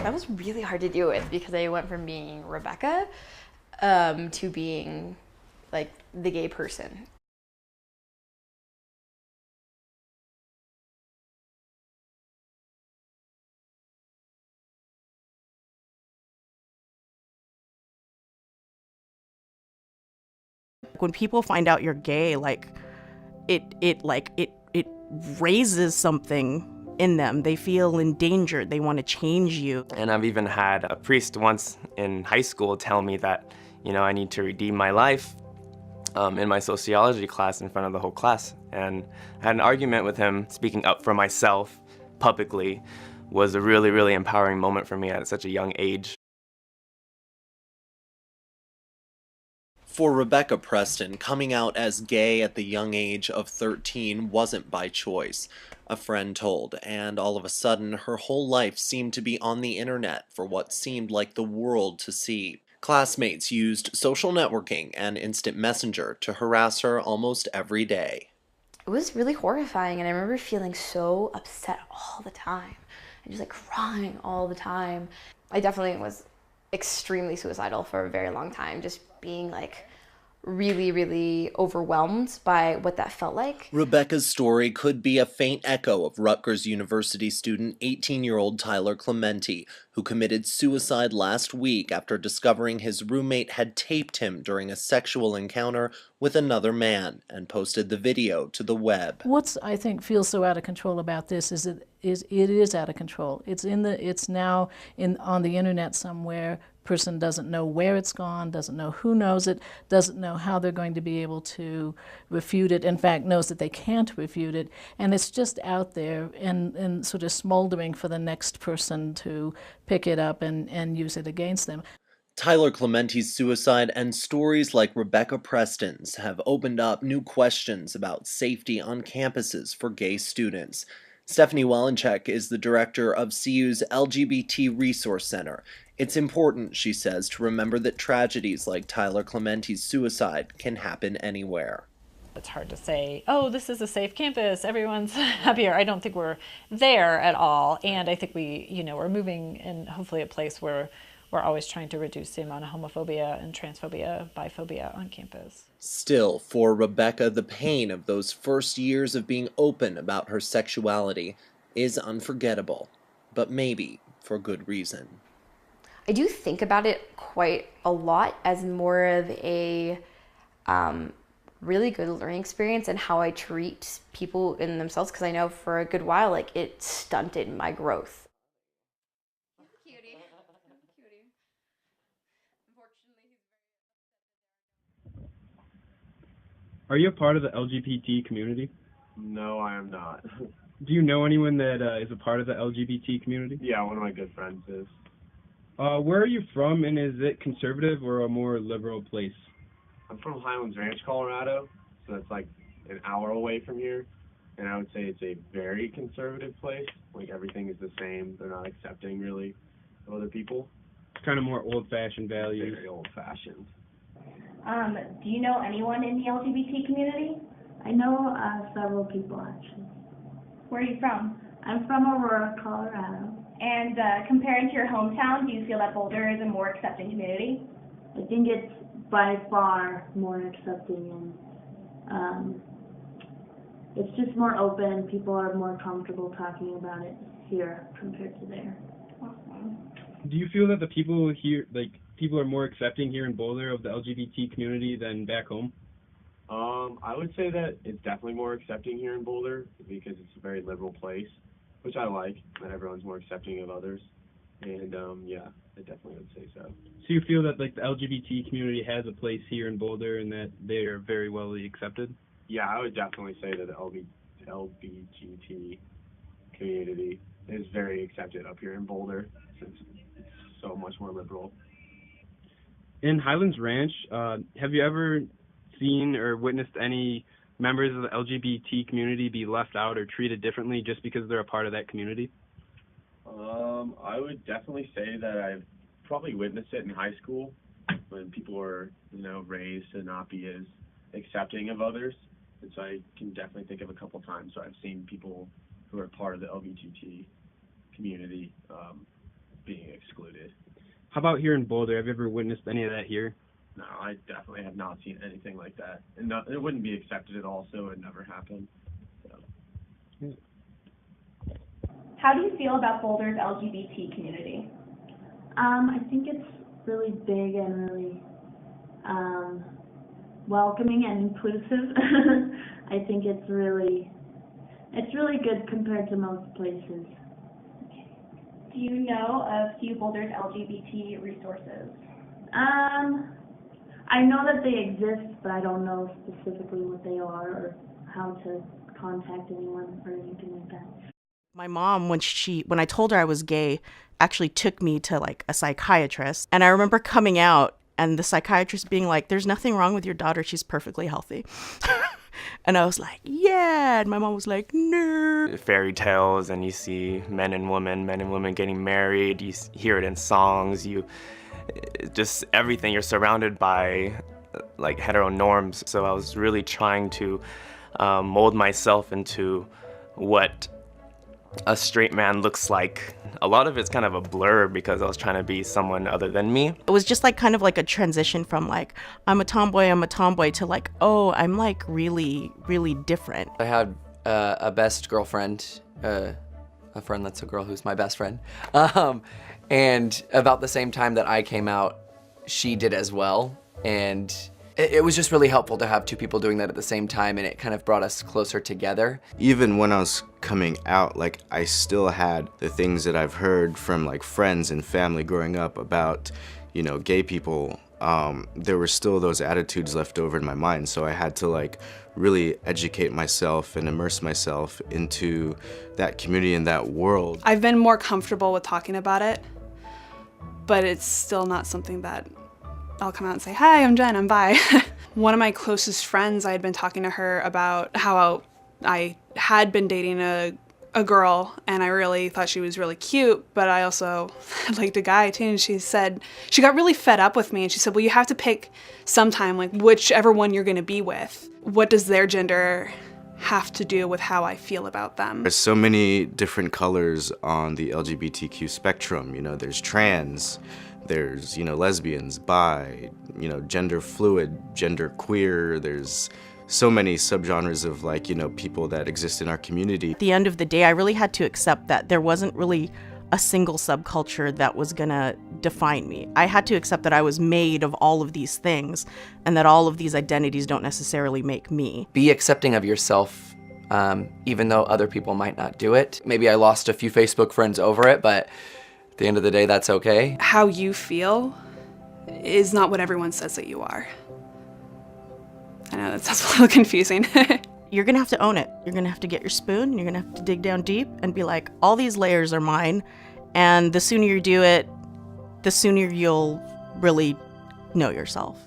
That was really hard to deal with because I went from being Rebecca to being like the gay person. When people find out you're gay, it raises something in them. They feel endangered. They want to change you. And I've even had a priest once in high school tell me that, I need to redeem my life in my sociology class in front of the whole class. And I had an argument with him. Speaking up for myself publicly was a really, really empowering moment for me at such a young age. For Rebecca Preston, coming out as gay at the young age of 13 wasn't by choice, a friend told, and all of a sudden her whole life seemed to be on the internet for what seemed like the world to see. Classmates used social networking and instant messenger to harass her almost every day. It was really horrifying, and I remember feeling so upset all the time and just like crying all the time. I definitely was extremely suicidal for a very long time, just being like really, really overwhelmed by what that felt like. Rebecca's story could be a faint echo of Rutgers University student 18-year-old Tyler Clementi, who committed suicide last week after discovering his roommate had taped him during a sexual encounter with another man and posted the video to the web. What's, I think, feels so out of control about this is it is out of control. It's now on the internet somewhere. Person doesn't know where it's gone, doesn't know who knows it, doesn't know how they're going to be able to refute it, in fact knows that they can't refute it, and it's just out there and sort of smoldering for the next person to pick it up and use it against them. Tyler Clementi's suicide and stories like Rebecca Preston's have opened up new questions about safety on campuses for gay students. Stephanie Wellencheck is the director of CU's LGBT Resource Center. It's important, she says, to remember that tragedies like Tyler Clementi's suicide can happen anywhere. It's hard to say, oh, this is a safe campus, everyone's happier. I don't think we're there at all. And I think we're moving in hopefully a place where we're always trying to reduce the amount of homophobia and transphobia, biphobia on campus. Still, for Rebecca, the pain of those first years of being open about her sexuality is unforgettable, but maybe for good reason. I do think about it quite a lot as more of a really good learning experience and how I treat people in themselves, because I know for a good while, like, it stunted my growth. Are you a part of the LGBT community? No, I am not. Do you know anyone that is a part of the LGBT community? Yeah, one of my good friends is. Where are you from, and is it conservative or a more liberal place? I'm from Highlands Ranch, Colorado, so that's like an hour away from here. And I would say it's a very conservative place. Like, everything is the same. They're not accepting, really, of other people. It's kind of more old-fashioned values. Very old-fashioned. Do you know anyone in the LGBT community? I know several people, actually. Where are you from? I'm from Aurora, Colorado. And comparing to your hometown, do you feel that Boulder is a more accepting community? I think it's by far more accepting, and it's just more open. People are more comfortable talking about it here compared to there. Awesome. Do you feel that the people here, people are more accepting here in Boulder of the LGBT community than back home? I would say that it's definitely more accepting here in Boulder because it's a very liberal place, which I like, that everyone's more accepting of others. And yeah, I definitely would say so. So you feel that the LGBT community has a place here in Boulder and that they are very well accepted? Yeah, I would definitely say that the LGBT community is very accepted up here in Boulder since it's so much more liberal. In Highlands Ranch, have you ever seen or witnessed any members of the LGBT community be left out or treated differently just because they're a part of that community? I would definitely say that I've probably witnessed it in high school when people were, raised to not be as accepting of others. And so I can definitely think of a couple times where I've seen people who are part of the LGBT community being excluded. How about here in Boulder? Have you ever witnessed any of that here? No, I definitely have not seen anything like that. And no, it wouldn't be accepted at all, so it would never happen. So. How do you feel about Boulder's LGBT community? I think it's really big and really welcoming and inclusive. I think it's really good compared to most places. Do you know of few Boulder's LGBT resources? I know that they exist, but I don't know specifically what they are or how to contact anyone or anything like that. My mom, when I told her I was gay, actually took me to like a psychiatrist. And I remember coming out and the psychiatrist being like, "There's nothing wrong with your daughter. She's perfectly healthy." And I was like, "Yeah." And my mom was like, "No." Fairy tales, and you see men and women getting married. You hear it in songs. Just everything. You're surrounded by like hetero norms. So I was really trying to mold myself into what a straight man looks like. A lot of it's kind of a blur because I was trying to be someone other than me. It was just like kind of like a transition from like, I'm a tomboy to like, oh, I'm like really, really different. I had a best girlfriend, a friend that's a girl who's my best friend. And about the same time that I came out, she did as well. And it was just really helpful to have two people doing that at the same time, and it kind of brought us closer together. Even when I was coming out, like, I still had the things that I've heard from like friends and family growing up about, you know, gay people. There were still those attitudes left over in my mind, so I had to like really educate myself and immerse myself into that community and that world. I've been more comfortable with talking about it, but it's still not something that I'll come out and say, "Hi, I'm Jen, I'm bi." One of my closest friends, I had been talking to her about how I had been dating a girl, and I really thought she was really cute, but I also liked a guy too, and she said, she got really fed up with me, and she said, "Well, you have to pick sometime, like whichever one you're gonna be with. What does their gender have to do with how I feel about them?" There's so many different colors on the LGBTQ spectrum. You know, there's trans, there's, you know, lesbians, bi, you know, gender fluid, gender queer. There's so many subgenres of like, you know, people that exist in our community. At the end of the day, I really had to accept that there wasn't really a single subculture that was gonna define me. I had to accept that I was made of all of these things and that all of these identities don't necessarily make me. Be accepting of yourself, even though other people might not do it. Maybe I lost a few Facebook friends over it, but at the end of the day, that's okay. How you feel is not what everyone says that you are. I know that sounds a little confusing. You're gonna have to own it. You're gonna have to get your spoon, you're gonna have to dig down deep and be like, all these layers are mine, and the sooner you do it, the sooner you'll really know yourself.